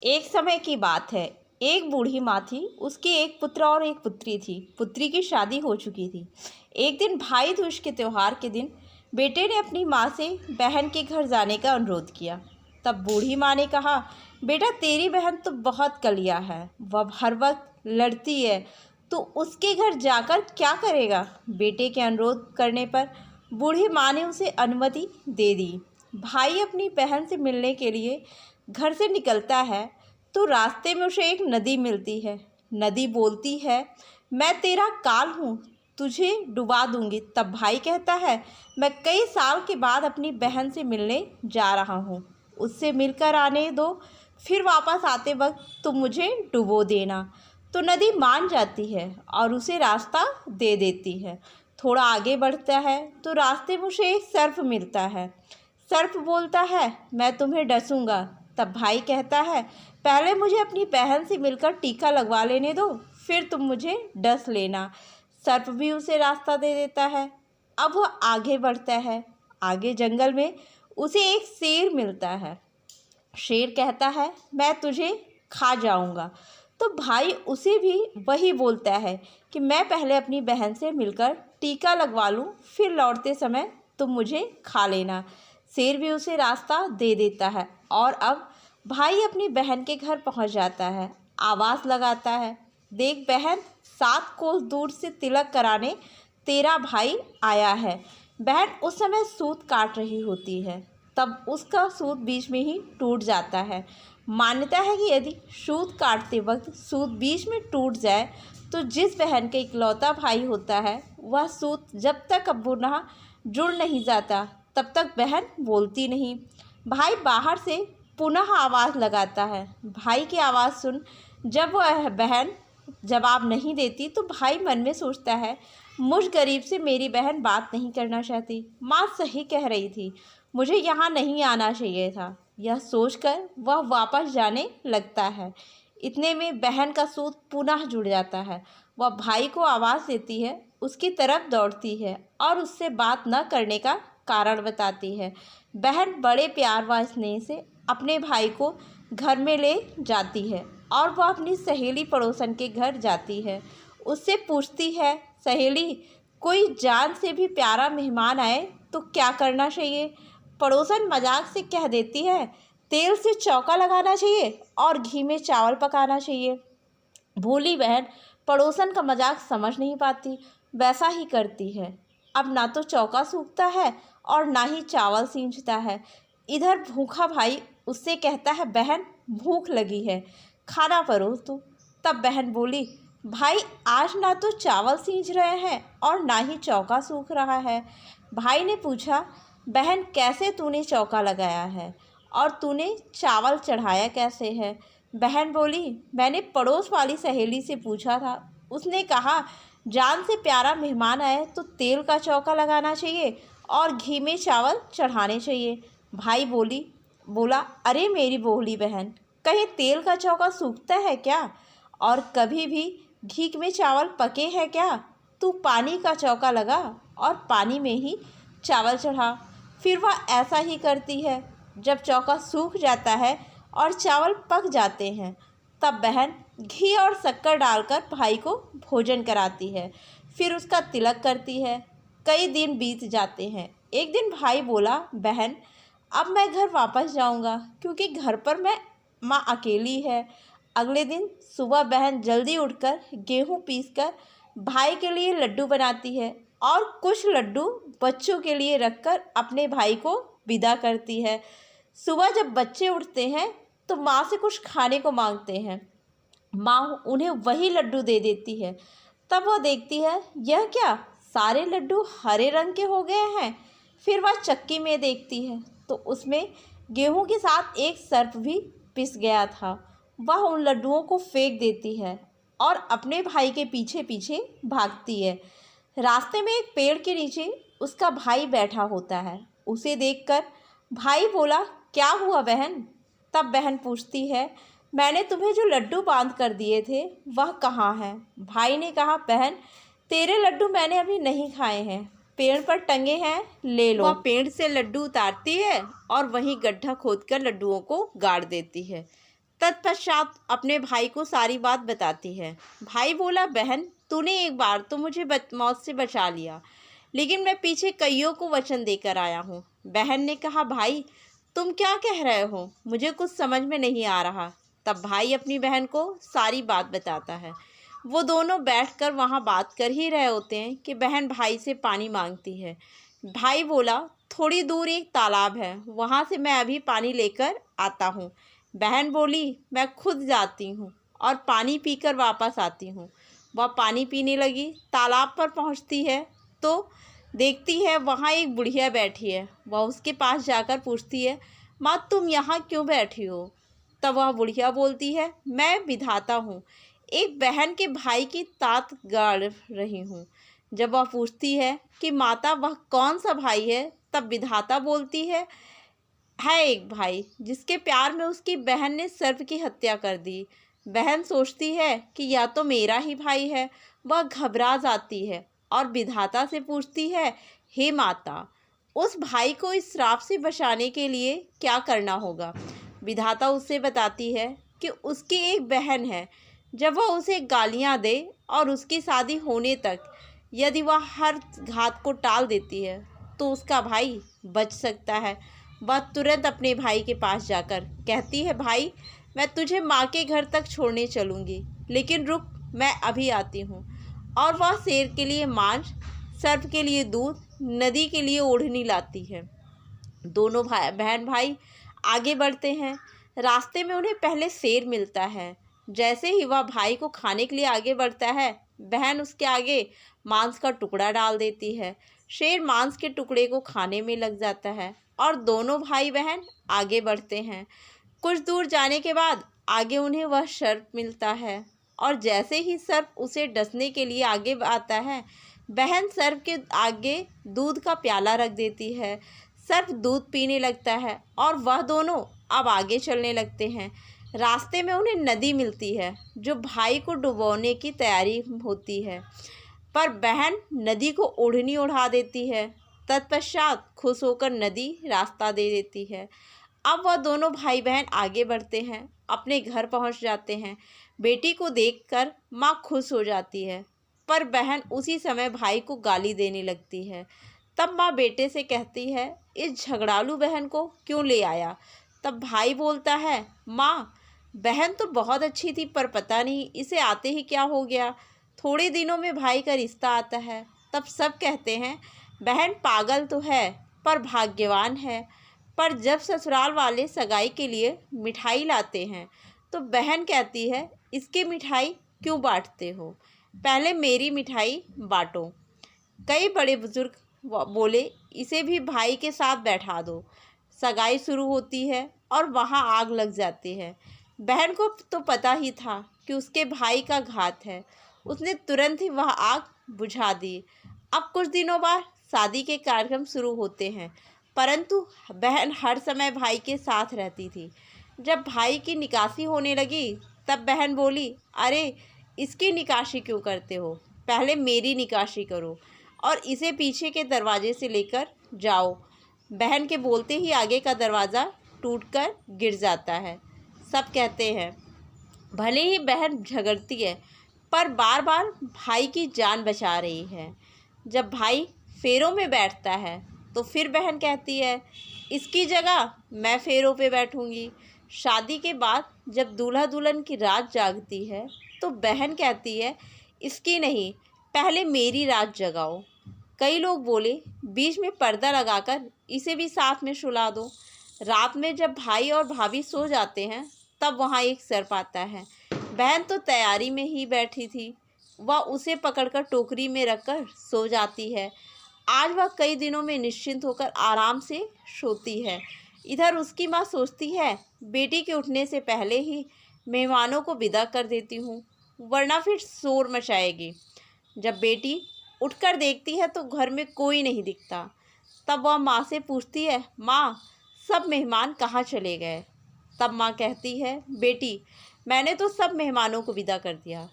एक समय की बात है। एक बूढ़ी माँ थी, उसके एक पुत्र और एक पुत्री थी। पुत्री की शादी हो चुकी थी। एक दिन भाई दूज के त्यौहार के दिन बेटे ने अपनी माँ से बहन के घर जाने का अनुरोध किया। तब बूढ़ी माँ ने कहा, बेटा तेरी बहन तो बहुत कलिया है, वह हर वक्त लड़ती है, तो उसके घर जाकर क्या करेगा। बेटे के अनुरोध करने पर बूढ़ी माँ ने उसे अनुमति दे दी। भाई अपनी बहन से मिलने के लिए घर से निकलता है तो रास्ते में उसे एक नदी मिलती है। नदी बोलती है, मैं तेरा काल हूँ, तुझे डुबा दूंगी। तब भाई कहता है, मैं कई साल के बाद अपनी बहन से मिलने जा रहा हूँ, उससे मिलकर आने दो, फिर वापस आते वक्त तुम मुझे डुबो देना। तो नदी मान जाती है और उसे रास्ता दे देती है। थोड़ा आगे बढ़ता है तो रास्ते में उसे एक सर्प मिलता है। सर्प बोलता है, मैं तुम्हें डसूंगा। तब भाई कहता है, पहले मुझे अपनी बहन से मिलकर टीका लगवा लेने दो, फिर तुम मुझे डस लेना। सर्प भी उसे रास्ता दे देता है। अब वह आगे बढ़ता है। आगे जंगल में उसे एक शेर मिलता है। शेर कहता है, मैं तुझे खा जाऊंगा। तो भाई उसे भी वही बोलता है कि मैं पहले अपनी बहन से मिलकर टीका लगवा लूं, फिर लौटते समय तुम मुझे खा लेना। शेर भी उसे रास्ता दे देता है और अब भाई अपनी बहन के घर पहुंच जाता है। आवाज़ लगाता है, देख बहन, 7 कोस दूर से तिलक कराने तेरा भाई आया है। बहन उस समय सूत काट रही होती है, तब उसका सूत बीच में ही टूट जाता है। मान्यता है कि यदि सूत काटते वक्त सूत बीच में टूट जाए तो जिस बहन का इकलौता भाई होता है वह सूत जब तक अब पुनः जुड़ नहीं जाता तब तक बहन बोलती नहीं। भाई बाहर से पुनः आवाज़ लगाता है। भाई की आवाज़ सुन जब वह बहन जवाब नहीं देती तो भाई मन में सोचता है, मुझ गरीब से मेरी बहन बात नहीं करना चाहती। माँ सही कह रही थी, मुझे यहाँ नहीं आना चाहिए था। यह सोचकर वह वापस जाने लगता है। इतने में बहन का सूत पुनः जुड़ जाता है। वह भाई को आवाज़ देती है, उसकी तरफ दौड़ती है और उससे बात न करने का कारण बताती है। बहन बड़े प्यार व स्नेह से अपने भाई को घर में ले जाती है और वह अपनी सहेली पड़ोसन के घर जाती है। उससे पूछती है, सहेली, कोई जान से भी प्यारा मेहमान आए तो क्या करना चाहिए। पड़ोसन मजाक से कह देती है, तेल से चौका लगाना चाहिए और घी में चावल पकाना चाहिए। भोली बहन पड़ोसन का मजाक समझ नहीं पाती, वैसा ही करती है। अब ना तो चौका सूखता है और ना ही चावल सींचता है। इधर भूखा भाई उससे कहता है, बहन भूख लगी है, खाना परोस तू। तब बहन बोली, भाई आज ना तो चावल सींच रहे हैं और ना ही चौका सूख रहा है। भाई ने पूछा, बहन कैसे तूने चौका लगाया है और तूने चावल चढ़ाया कैसे है। बहन बोली, मैंने पड़ोस वाली सहेली से पूछा था, उसने कहा जान से प्यारा मेहमान आए तो तेल का चौका लगाना चाहिए और घी में चावल चढ़ाने चाहिए। भाई बोला, अरे मेरी बोली बहन, कहीं तेल का चौका सूखता है क्या, और कभी भी घी में चावल पके हैं क्या। तू पानी का चौका लगा और पानी में ही चावल चढ़ा। फिर वह ऐसा ही करती है। जब चौका सूख जाता है और चावल पक जाते हैं तब बहन घी और शक्कर डालकर भाई को भोजन कराती है, फिर उसका तिलक करती है। कई दिन बीत जाते हैं। एक दिन भाई बोला, बहन अब मैं घर वापस जाऊंगा क्योंकि घर पर माँ अकेली है। अगले दिन सुबह बहन जल्दी उठकर गेहूँ पीसकर भाई के लिए लड्डू बनाती है और कुछ लड्डू बच्चों के लिए रखकर अपने भाई को विदा करती है। सुबह जब बच्चे उठते हैं तो माँ से कुछ खाने को मांगते हैं। माँ उन्हें वही लड्डू दे देती है। तब वह देखती है, यह क्या, सारे लड्डू हरे रंग के हो गए हैं। फिर वह चक्की में देखती है तो उसमें गेहूं के साथ एक सर्प भी पिस गया था। वह उन लड्डुओं को फेंक देती है और अपने भाई के पीछे पीछे भागती है। रास्ते में एक पेड़ के नीचे उसका भाई बैठा होता है। उसे देखकर भाई बोला, क्या हुआ बहन। तब बहन पूछती है, मैंने तुम्हें जो लड्डू बांध कर दिए थे वह कहाँ हैं। भाई ने कहा, बहन तेरे लड्डू मैंने अभी नहीं खाए हैं, पेड़ पर टंगे हैं, ले लो। वह पेड़ से लड्डू उतारती है और वहीं गड्ढा खोदकर लड्डुओं को गाड़ देती है। तत्पश्चात अपने भाई को सारी बात बताती है। भाई बोला, बहन तूने एक बार तो मुझे मौत से बचा लिया, लेकिन मैं पीछे कईयों को वचन देकर आया हूँ। बहन ने कहा, भाई तुम क्या कह रहे हो, मुझे कुछ समझ में नहीं आ रहा। तब भाई अपनी बहन को सारी बात बताता है। वो दोनों बैठकर वहाँ बात कर ही रहे होते हैं कि बहन भाई से पानी मांगती है। भाई बोला, थोड़ी दूर एक तालाब है, वहाँ से मैं अभी पानी लेकर आता हूँ। बहन बोली, मैं खुद जाती हूँ और पानी पीकर वापस आती हूँ। वह पानी पीने लगी। तालाब पर पहुँचती है तो देखती है वहाँ एक बुढ़िया बैठी है। वह उसके पास जाकर पूछती है, माँ तुम यहाँ क्यों बैठी हो? तब वह बुढ़िया बोलती है, मैं विधाता हूँ, एक बहन के भाई की तात गाड़ रही हूँ। जब वह पूछती है कि माता वह कौन सा भाई है, तब विधाता बोलती है एक भाई जिसके प्यार में उसकी बहन ने सर्प की हत्या कर दी। बहन सोचती है कि या तो मेरा ही भाई है। वह घबरा जाती है और विधाता से पूछती है, हे माता, उस भाई को इस श्राप से बचाने के लिए क्या करना होगा? विधाता उससे बताती है कि उसकी एक बहन है। जब वह उसे गालियां दे और उसकी शादी होने तक यदि वह हर घात को टाल देती है तो उसका भाई बच सकता है। वह तुरंत अपने भाई के पास जाकर कहती है, भाई मैं तुझे माँ के घर तक छोड़ने चलूँगी, लेकिन रुक, मैं अभी आती हूँ। और वह शेर के लिए मांस, सर्प के लिए दूध, नदी के लिए ओढ़नी लाती है। दोनों बहन भाई आगे बढ़ते हैं। रास्ते में उन्हें पहले शेर मिलता है। जैसे ही वह भाई को खाने के लिए आगे बढ़ता है, बहन उसके आगे मांस का टुकड़ा डाल देती है। शेर मांस के टुकड़े को खाने में लग जाता है और दोनों भाई बहन आगे बढ़ते हैं। कुछ दूर जाने के बाद आगे उन्हें वह सर्प मिलता है और जैसे ही सर्प उसे डसने के लिए आगे आता है, बहन सर्प के आगे दूध का प्याला रख देती है। सर्प दूध पीने लगता है और वह दोनों अब आगे चलने लगते हैं। रास्ते में उन्हें नदी मिलती है जो भाई को डुबोने की तैयारी होती है, पर बहन नदी को ओढ़नी उड़ा देती है। तत्पश्चात खुश होकर नदी रास्ता दे देती है। अब वह दोनों भाई बहन आगे बढ़ते हैं, अपने घर पहुंच जाते हैं। बेटी को देखकर माँ खुश हो जाती है, पर बहन उसी समय भाई को गाली देने लगती है। तब माँ बेटे से कहती है, इस झगड़ालू बहन को क्यों ले आया? तब भाई बोलता है, माँ बहन तो बहुत अच्छी थी, पर पता नहीं इसे आते ही क्या हो गया। थोड़े दिनों में भाई का रिश्ता आता है। तब सब कहते हैं, बहन पागल तो है पर भाग्यवान है। पर जब ससुराल वाले सगाई के लिए मिठाई लाते हैं तो बहन कहती है, इसकी मिठाई क्यों बांटते हो, पहले मेरी मिठाई बांटो। कई बड़े बुजुर्ग बोले, इसे भी भाई के साथ बैठा दो। सगाई शुरू होती है और वहाँ आग लग जाती है। बहन को तो पता ही था कि उसके भाई का घात है। उसने तुरंत ही वह आग बुझा दी। अब कुछ दिनों बाद शादी के कार्यक्रम शुरू होते हैं, परंतु बहन हर समय भाई के साथ रहती थी। जब भाई की निकासी होने लगी तब बहन बोली, अरे इसकी निकासी क्यों करते हो, पहले मेरी निकासी करो और इसे पीछे के दरवाजे से लेकर जाओ। बहन के बोलते ही आगे का दरवाज़ा टूटकर गिर जाता है। सब कहते हैं, भले ही बहन झगड़ती है पर बार बार भाई की जान बचा रही है। जब भाई फेरों में बैठता है तो फिर बहन कहती है, इसकी जगह मैं फेरों पे बैठूंगी। शादी के बाद जब दूल्हा दुल्हन की रात जागती है तो बहन कहती है, इसकी नहीं, पहले मेरी रात जगाओ। कई लोग बोले, बीच में पर्दा लगाकर इसे भी साथ में सुला दो। रात में जब भाई और भाभी सो जाते हैं तब वहाँ एक सर्प आता है। बहन तो तैयारी में ही बैठी थी, वह उसे पकड़कर टोकरी में रखकर सो जाती है। आज वह कई दिनों में निश्चिंत होकर आराम से सोती है। इधर उसकी माँ सोचती है, बेटी के उठने से पहले ही मेहमानों को विदा कर देती हूँ, वरना फिर शोर मचाएगी। जब बेटी उठकर देखती है तो घर में कोई नहीं दिखता। तब वह माँ से पूछती है, माँ सब मेहमान कहाँ चले गए? तब माँ कहती है, बेटी मैंने तो सब मेहमानों को विदा कर दिया।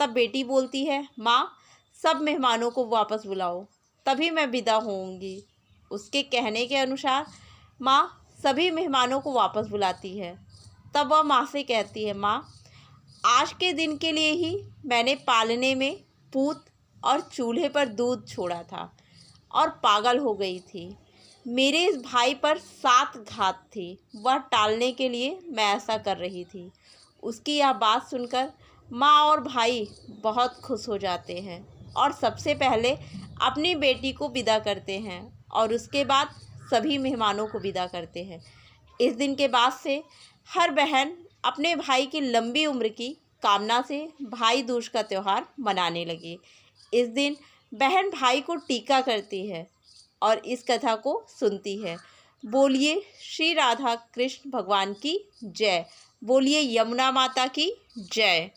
तब बेटी बोलती है, माँ सब मेहमानों को वापस बुलाओ, तभी मैं विदा होऊंगी। उसके कहने के अनुसार माँ सभी मेहमानों को वापस बुलाती है। तब वह माँ से कहती है, माँ, आज के दिन के लिए ही मैंने पालने में पूत और चूल्हे पर दूध छोड़ा था और पागल हो गई थी। मेरे इस भाई पर 7 घात थी, वह टालने के लिए मैं ऐसा कर रही थी। उसकी यह बात सुनकर माँ और भाई बहुत खुश हो जाते हैं और सबसे पहले अपनी बेटी को विदा करते हैं और उसके बाद सभी मेहमानों को विदा करते हैं। इस दिन के बाद से हर बहन अपने भाई की लंबी उम्र की कामना से भाई दूज का त्यौहार मनाने लगी। इस दिन बहन भाई को टीका करती है और इस कथा को सुनती है। बोलिए श्री राधा कृष्ण भगवान की जय। बोलिए यमुना माता की जय।